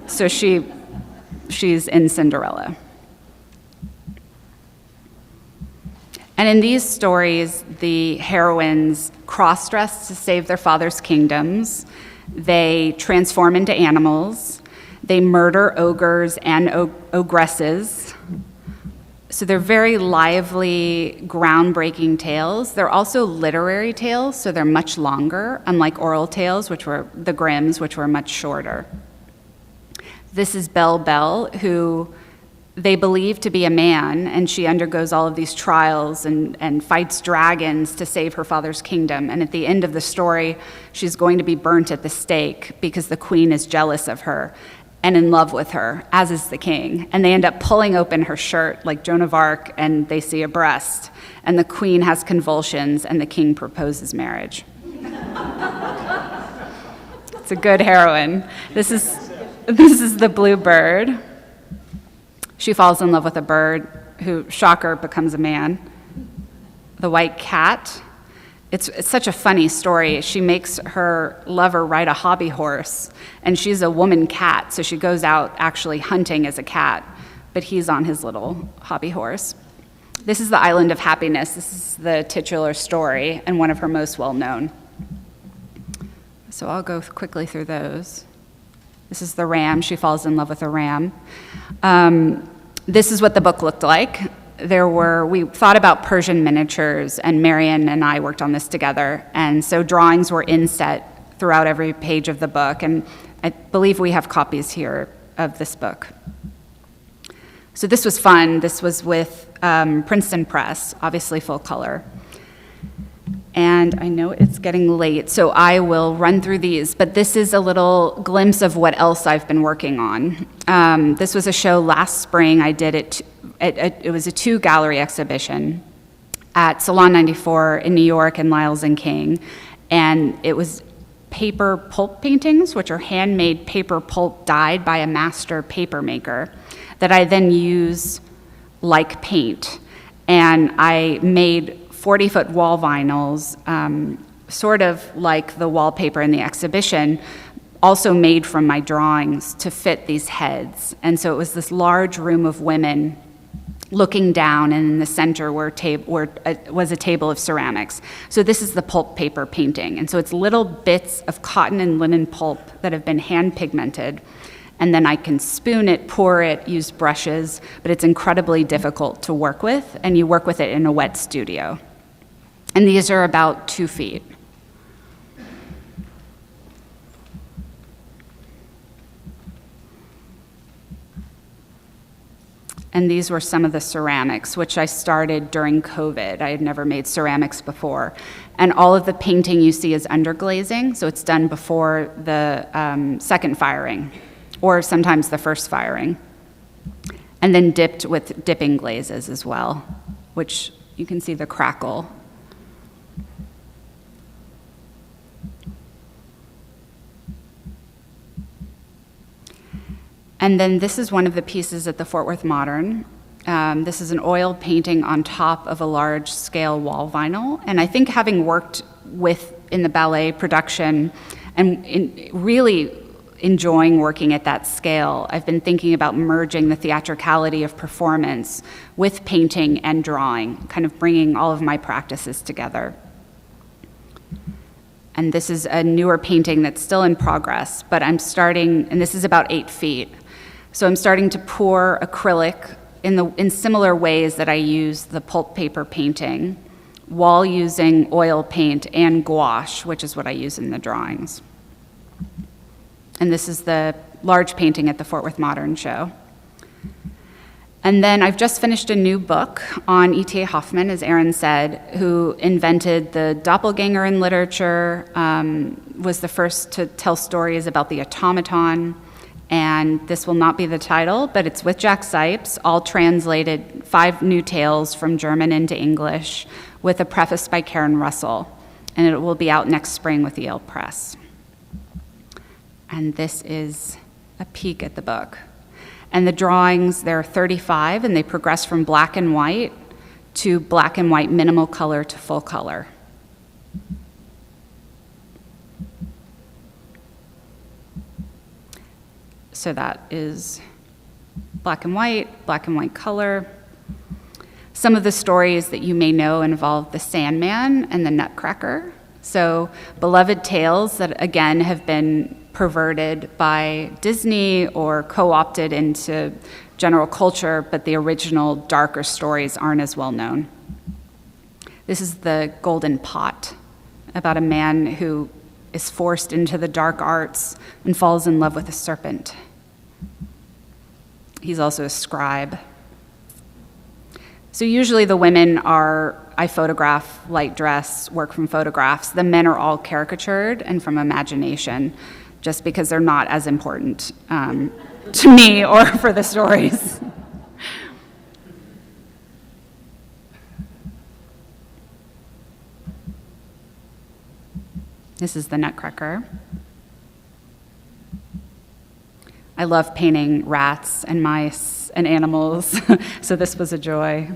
So she's in Cinderella. And in these stories, the heroines cross-dress to save their father's kingdoms. They transform into animals. They murder ogres and ogresses. So they're very lively, groundbreaking tales. They're also literary tales, so they're much longer, unlike oral tales, which were the Grimms, which were much shorter. This is Belle Belle, who they believe to be a man, and she undergoes all of these trials and fights dragons to save her father's kingdom. And at the end of the story, she's going to be burnt at the stake because the queen is jealous of her and in love with her, as is the king. And they end up pulling open her shirt like Joan of Arc, and they see a breast. And the queen has convulsions, and the king proposes marriage. It's a good heroine. This is the blue bird. She falls in love with a bird who, shocker, becomes a man. The white cat. It's such a funny story. She makes her lover ride a hobby horse, and she's a woman cat, so she goes out actually hunting as a cat, but he's on his little hobby horse. This is The Island of Happiness. This is the titular story and one of her most well-known. So I'll go quickly through those. This is the ram. She falls in love with a ram. This is what the book looked like. We thought about Persian miniatures, and Marion and I worked on this together. And so drawings were inset throughout every page of the book. And I believe we have copies here of this book. So this was fun. This was with Princeton Press, obviously full color. And I know it's getting late, so I will run through these, but this is a little glimpse of what else I've been working on. This was a show last spring. I did it. It was a 2-gallery exhibition at Salon 94 in New York and Lyles and King, and it was paper pulp paintings, which are handmade paper pulp dyed by a master paper maker that I then use like paint. And I made 40-foot wall vinyls, sort of like the wallpaper in the exhibition, also made from my drawings to fit these heads. And so it was this large room of women looking down, and in the center was a table of ceramics. So this is the pulp paper painting. And so it's little bits of cotton and linen pulp that have been hand pigmented. And then I can spoon it, pour it, use brushes, but it's incredibly difficult to work with, and you work with it in a wet studio. And these are about 2 feet. And these were some of the ceramics, which I started during COVID. I had never made ceramics before. And all of the painting you see is underglazing, so it's done before the second firing, or sometimes the first firing. And then dipped with dipping glazes as well, which you can see the crackle. And then this is one of the pieces at the Fort Worth Modern. This is an oil painting on top of a large-scale wall vinyl. And I think having worked in the ballet production and really enjoying working at that scale, I've been thinking about merging the theatricality of performance with painting and drawing, kind of bringing all of my practices together. And this is a newer painting that's still in progress, but I'm starting, and this is about 8 feet. So I'm starting to pour acrylic in similar ways that I use the pulp paper painting, while using oil paint and gouache, which is what I use in the drawings. And this is the large painting at the Fort Worth Modern show. And then I've just finished a new book on E.T.A. Hoffmann, as Erin said, who invented the doppelganger in literature, was the first to tell stories about the automaton. And this will not be the title, but it's with Jack Sipes, all translated, 5 new tales from German into English, with a preface by Karen Russell. And it will be out next spring with Yale Press. And this is a peek at the book. And the drawings, there are 35, and they progress from black and white to black and white minimal color to full color. So that is black and white color. Some of the stories that you may know involve the Sandman and the Nutcracker. So beloved tales that, again, have been perverted by Disney or co-opted into general culture, but the original darker stories aren't as well known. This is the Golden Pot, about a man who is forced into the dark arts and falls in love with a serpent. He's also a scribe. So usually the women I photograph, light dress, work from photographs. The men are all caricatured and from imagination, just because they're not as important to me or for the stories. This is the Nutcracker. I love painting rats and mice and animals, so this was a joy.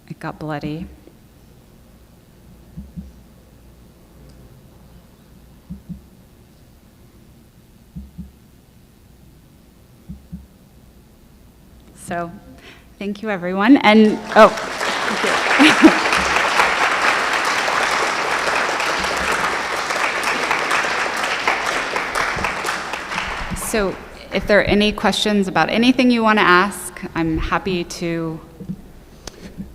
It got bloody. So, thank you, everyone. And, thank you. So if there are any questions about anything you want to ask, I'm happy to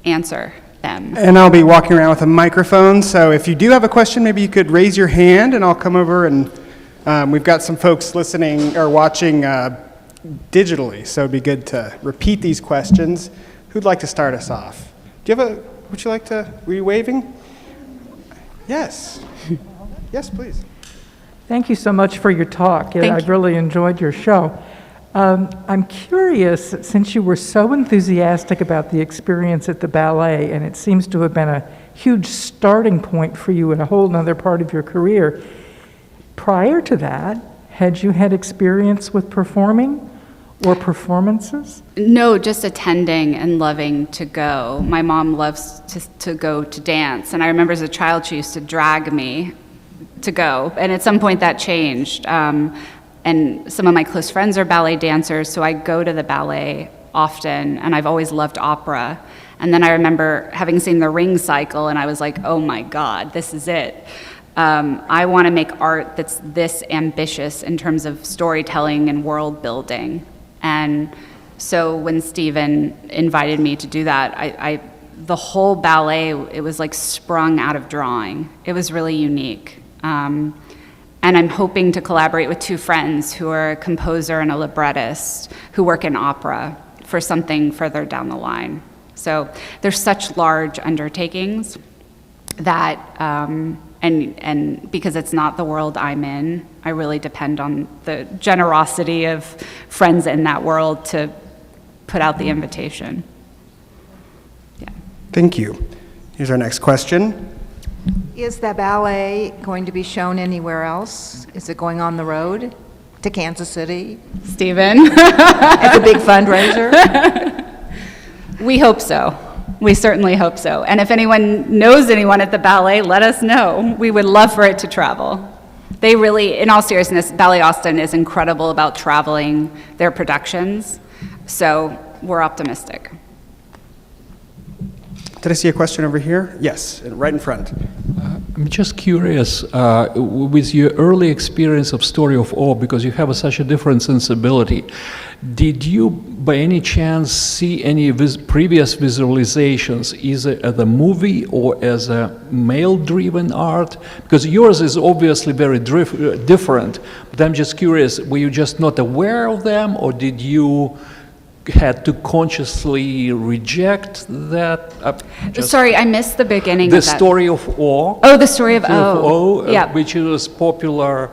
answer them. And I'll be walking around with a microphone, so if you do have a question, maybe you could raise your hand and I'll come over, and we've got some folks listening or watching digitally, so it'd be good to repeat these questions. Who'd like to start us off? Would you like to, were you waving? Yes. Yes, please. Thank you so much for your talk. I've really enjoyed your show. I'm curious, since you were so enthusiastic about the experience at the ballet, and it seems to have been a huge starting point for you in a whole other part of your career, prior to that, had you had experience with performing or performances? No, just attending and loving to go. My mom loves to go to dance, and I remember as a child she used to drag me to go, and at some point that changed. And some of my close friends are ballet dancers, so I go to the ballet often, and I've always loved opera. And then I remember having seen the Ring cycle, and I was like, oh my God, this is it. I want to make art that's this ambitious in terms of storytelling and world building. And so when Stephen invited me to do that, the whole ballet, it was like sprung out of drawing. It was really unique. And And I'm hoping to collaborate with 2 friends who are a composer and a librettist who work in opera for something further down the line. So there's such large undertakings that, and because it's not the world I'm in, I really depend on the generosity of friends in that world to put out the invitation. Yeah. Thank you. Here's our next question. Is the ballet going to be shown anywhere else? Is it going on the road to Kansas City? Stephen? It's a big fundraiser? We hope so. We certainly hope so. And if anyone knows anyone at the ballet, let us know. We would love for it to travel. They really, in all seriousness, Ballet Austin is incredible about traveling their productions. So we're optimistic. Did I see a question over here? Yes, right in front. I'm just curious, with your early experience of Story of Awe, because you have such a different sensibility, did you by any chance see any previous visualizations, either as a movie or as a male-driven art? Because yours is obviously very different, but I'm just curious, were you just not aware of them, or did you had to consciously reject that? Sorry, I missed the beginning the of that. Story of Awe. Oh, the Story of Story of Awe. Awe, Yeah. which was popular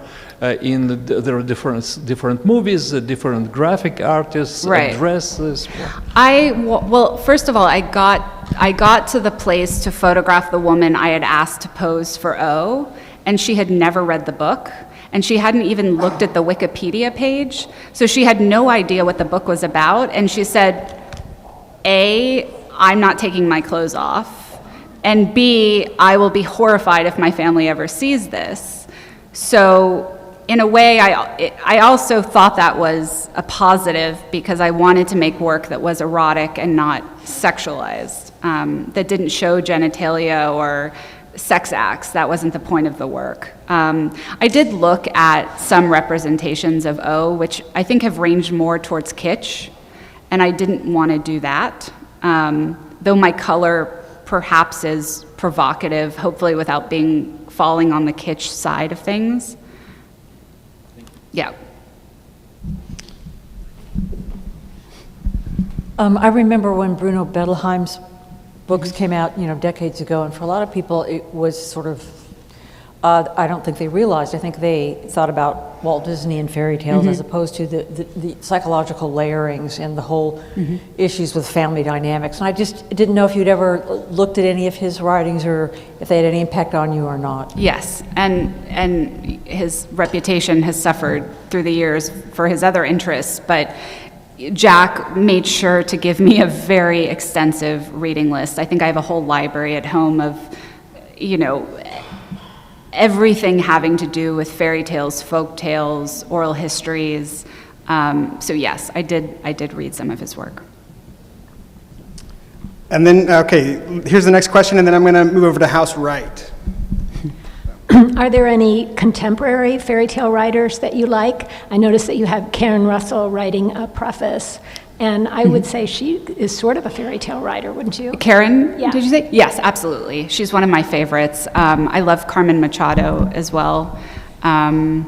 in there are different movies, different graphic artists, Right. dresses. Well, first of all, I got to the place to photograph the woman I had asked to pose for O, and she had never read the book. And she hadn't even looked at the Wikipedia page, so she had no idea what the book was about. And she said, A, I'm not taking my clothes off, and B, I will be horrified if my family ever sees this. So in a way, I also thought that was a positive because I wanted to make work that was erotic and not sexualized, that didn't show genitalia or sex acts. That wasn't the point of the work. I did look at some representations of O, which I think have ranged more towards kitsch, and I didn't want to do that, though my color perhaps is provocative, hopefully without falling on the kitsch side of things. Yeah. I remember when Bruno Bettelheim's books came out, decades ago, and for a lot of people it was sort of, I don't think they realized, I think they thought about Walt Disney and fairy tales as opposed to the psychological layerings and the whole issues with family dynamics. And I just didn't know if you'd ever looked at any of his writings or if they had any impact on you or not. Yes, and his reputation has suffered through the years for his other interests, but Jack made sure to give me a very extensive reading list. I think I have a whole library at home of, everything having to do with fairy tales, folk tales, oral histories. So yes, I did read some of his work. And then, okay, here's the next question, and then I'm going to move over to House Right. Are there any contemporary fairy tale writers that you like? I noticed that you have Karen Russell writing a preface, and I would say she is sort of a fairy tale writer, wouldn't you? Karen, Yeah. did you say? Yes, absolutely. She's one of my favorites. I love Carmen Machado as well. I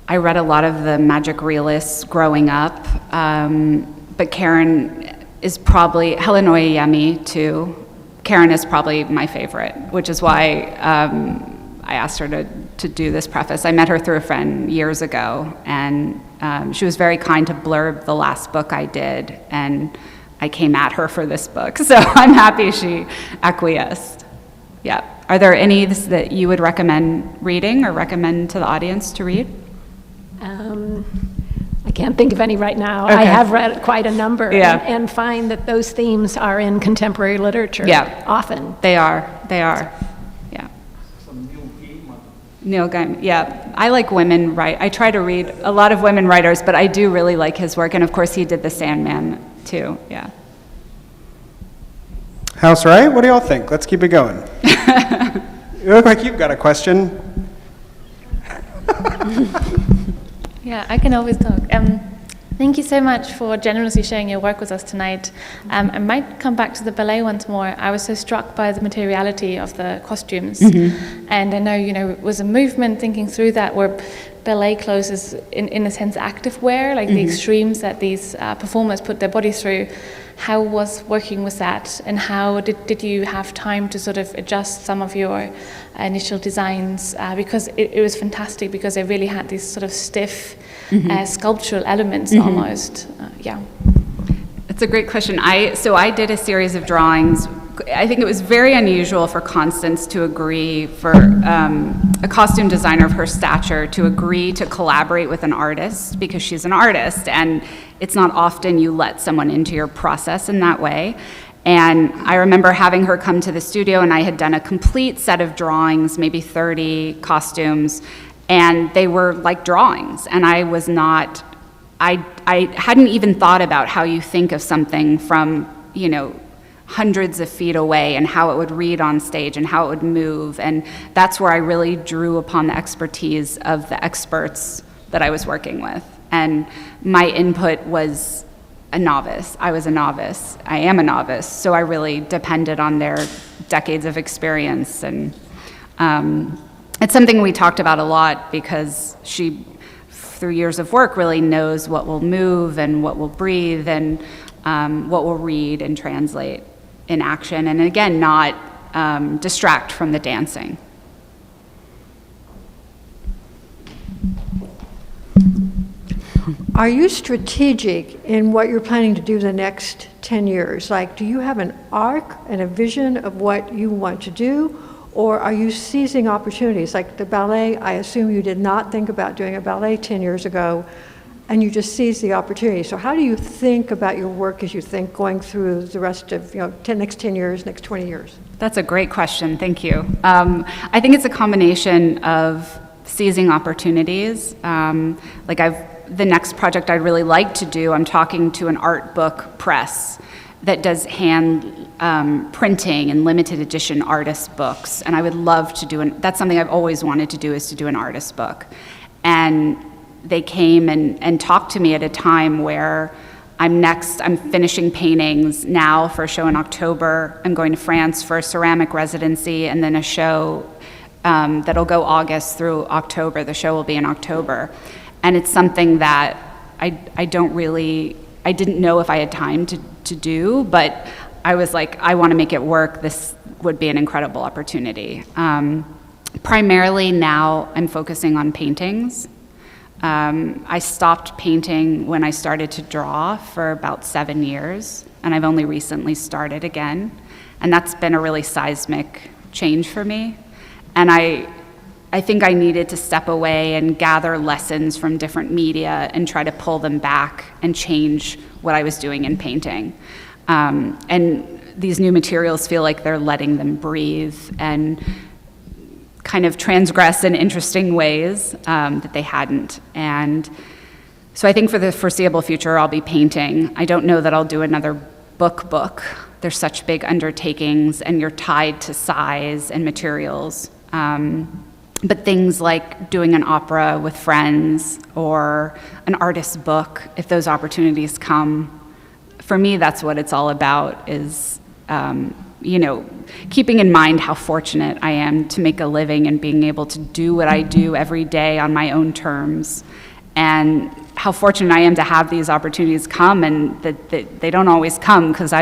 read a lot of the magic realists growing up, but Karen is probably, Helen Oyeyemi too. Karen is probably my favorite, which is why I asked her to do this preface. I met her through a friend years ago, and she was very kind to blurb the last book I did, and I came at her for this book, so I'm happy she acquiesced. Yeah. Are there any that you would recommend reading or recommend to the audience to read? I can't think of any right now. Okay. I have read quite a number Yeah. and find that those themes are in contemporary literature often. They are, yeah. Neil Gaiman, yeah. I like women write. I try to read a lot of women writers, but I do really like his work, and of course he did The Sandman too, yeah. House Right, what do y'all think? Let's keep it going. You look like you've got a question. Yeah, I can always talk. Thank you so much for generously sharing your work with us tonight. I might come back to the ballet once more. I was so struck by the materiality of the costumes. And I know, it was a movement thinking through that where ballet clothes is, in a sense, active wear, like the extremes that these performers put their bodies through. How was working with that, and how did you have time to sort of adjust some of your initial designs? Because it was fantastic, because they really had these sort of stiff sculptural elements almost. Yeah. It's a great question. So I did a series of drawings. I think it was very unusual for Constance to agree, for a costume designer of her stature to agree to collaborate with an artist, because she's an artist, and it's not often you let someone into your process in that way. And I remember having her come to the studio, and I had done a complete set of drawings, maybe 30 costumes, and they were like drawings, and I hadn't even thought about how you think of something from, hundreds of feet away, and how it would read on stage and how it would move. And that's where I really drew upon the expertise of the experts that I was working with. And my input was a novice. I was a novice. I am a novice. So I really depended on their decades of experience. And it's something we talked about a lot, because she, through years of work, really knows what will move and what will breathe and what will read and translate in action, and again, not distract from the dancing. Are you strategic in what you're planning to do the next 10 years? Like, do you have an arc and a vision of what you want to do, or are you seizing opportunities? Like the ballet, I assume you did not think about doing a ballet 10 years ago, and you just seize the opportunity. So how do you think about your work as you think going through the rest of, next 10 years, next 20 years? That's a great question, thank you. I think it's a combination of seizing opportunities. The next project I'd really like to do, I'm talking to an art book press that does hand printing and limited edition artist books. And I would love to that's something I've always wanted to do, is to do an artist book. And they came and talked to me at a time where I'm finishing paintings now for a show in October. I'm going to France for a ceramic residency, and then a show that'll go August through October. The show will be in October. And it's something that I didn't know if I had time to do, but I was like, I want to make it work. This would be an incredible opportunity. Primarily now I'm focusing on paintings. I stopped painting when I started to draw for about 7 years, and I've only recently started again. And that's been a really seismic change for me. And I think I needed to step away and gather lessons from different media and try to pull them back and change what I was doing in painting. And these new materials feel like they're letting them breathe and kind of transgress in interesting ways that they hadn't. And so I think for the foreseeable future, I'll be painting. I don't know that I'll do another book. They're such big undertakings, and you're tied to size and materials. But things like doing an opera with friends or an artist's book, if those opportunities come, for me, that's what it's all about, is keeping in mind how fortunate I am to make a living and being able to do what I do every day on my own terms, and how fortunate I am to have these opportunities come, and that they don't always come, because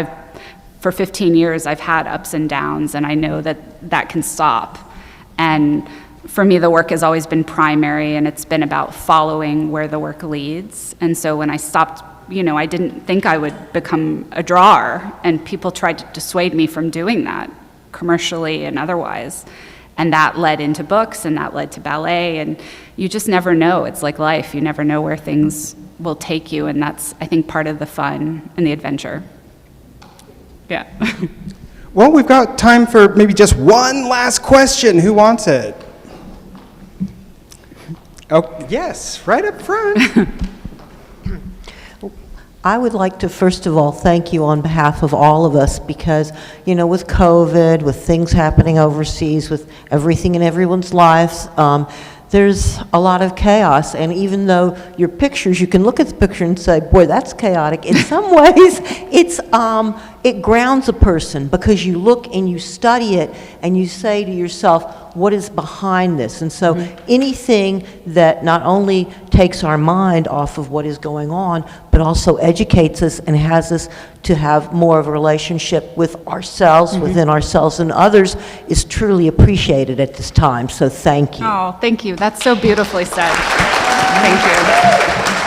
for 15 years I've had ups and downs, and I know that can stop. And for me, the work has always been primary, and it's been about following where the work leads. And so when I stopped, I didn't think I would become a drawer, and people tried to dissuade me from doing that, commercially and otherwise. And that led into books, and that led to ballet, and you just never know. It's like life. You never know where things will take you, and that's, I think, part of the fun and the adventure. Yeah. Well, we've got time for maybe just one last question. Who wants it? Oh, yes, right up front. I would like to, first of all, thank you on behalf of all of us, because, with COVID, with things happening overseas, with everything in everyone's lives, there's a lot of chaos. And even though your pictures, you can look at the picture and say, boy, that's chaotic. In some ways, it grounds a person, because you look and you study it and you say to yourself, what is behind this? And so anything that not only takes our mind off of what is going on, but also educates us and has us to have more of a relationship with ourselves, within ourselves and others, is truly appreciated at this time. So thank you. Oh, thank you. That's so beautifully said. Thank you.